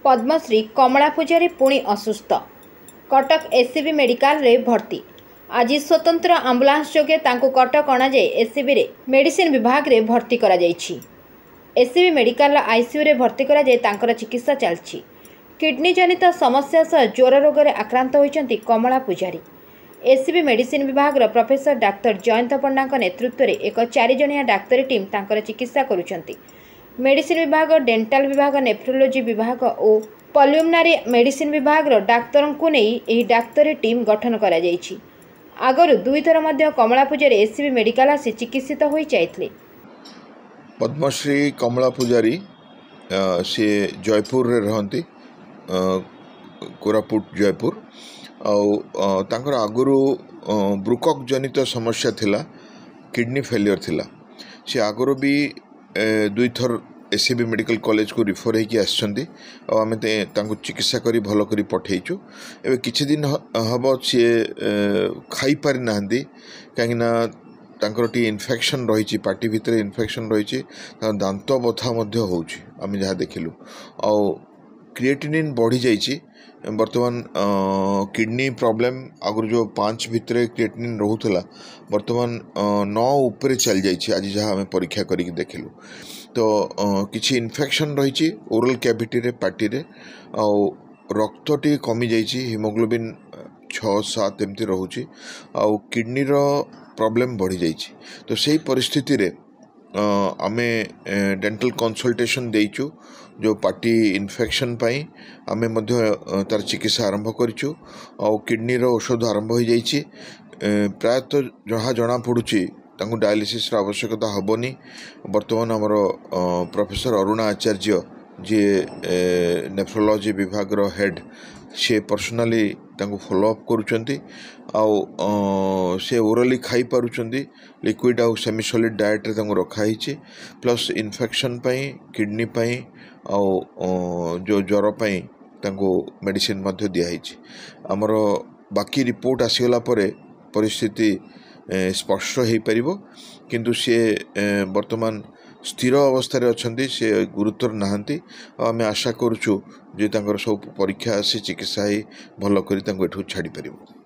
पद्मश्री कमला पूजारी पुणी असुस्थ Cuttack SCB medical रे भर्ती। आज स्वतंत्र आंबुलांस जोगे तांको कटक अणाଯାଇ एससीबी रे मेडिसिन विभाग रे भर्ती करा जायछि। एससीबी मेडिकल आईसीयू रे भर्ती करा जाय तांकर चिकित्सा चलछि। किडनी जनित समस्या सह ज्वर रोग रे आक्रांत होइछन्ति कमला पूजारी। एससीबी मेडिसिन विभाग रो प्रोफेसर डाक्टर जयंत पंडा नेतृत्व रे एक 4 जणिया डाक्तरी टीम तांकर चिकित्सा करुछन्ति। मेडिसिन विभाग, डेंटाल विभाग, नेफ्रोलोजी विभाग और पल्मोनारी मेडिसिन विभाग डाक्तरों को नहीं यह डाक्तरी टीम गठन करा जायछि। आगरु 2 थर मध्य कमला पूजारी एससीबी मेडिकल आसी चिकित्सित होई जायथिले। पद्मश्री कमला पूजारी से जयपुर रे रहंती, कोरापुट जयपुर आउर आगुरु ब्रुकक जनित समस्या थिला, किडनी फेलियर थिला। से आगुरु भी 2 थर एससीबी मेडिकल कॉलेज को रिफर होगी आसछन्ती और आमे चिकित्सा करी भल करी पठेइछु। एबे किछि दिन हब सी खाई पारि नाहंती काहेकि तांकर टी इन्फेक्शन रही, पार्टी भितर इन्फेक्शन रही, दांत बथा मध्य होउछि आमे जहाँ देखिलु। आ क्रिएटिनिन बढ़ी जाइछि। वर्तमान किडनी प्रॉब्लम आगुर जो 5 भितर क्रिएटिनिन रोहुतला वर्तमान 9 ऊपर चल जाइछि। आज जहाँ आमे परीक्षा करी देखिलु तो किछि इन्फेक्शन रही ओरल कैविटी रे, पार्टी रे, आ रक्त टी कमी जाइछि, हिमोग्लोबिन 6-7 एमती रहुछि, आ किडनी रो प्रॉब्लम बढ़ी जाइछि। तो सही परिस्थिति रे आमे डेंटल कंसल्टेशन देइछु। जो पार्टी इन्फेक्शन पाई आमे मध्य तार चिकित्सा आरंभ करिछु और किडनी रो औषध आरंभ हो जाइछि। प्रायतः जहाँ जना पड़ुछि तांको डायलिसिस आवश्यकता हेबनी। वर्तमान आमर प्रोफेसर अरुणा आचार्य जी नेफ्रोलॉजी विभाग रो हेड से पर्सनाली तांको फॉलोअप करुचंती आउ से ओरली खाई पारुचंती। लिक्विड आउ सेमी सॉलिड डाएट रे तांको रखा हिची। प्लस इन्फेक्शन पाई, किडनी पाई आउ जो ज्वर पाई तांको मेडिसिन मध्य दिया हिची। आमर बाकी रिपोर्ट आसीगला परे परिस्थिति स्पष्ट हो पारिबो, किंतु सी वर्तमान स्थिर अवस्था अच्छा, से गुरुतर नहांती। आमे आशा करुचु जे तांकर सब परीक्षा आसी चिकित्सा ही भल करी तांको एठू छाड़ी पारिबो।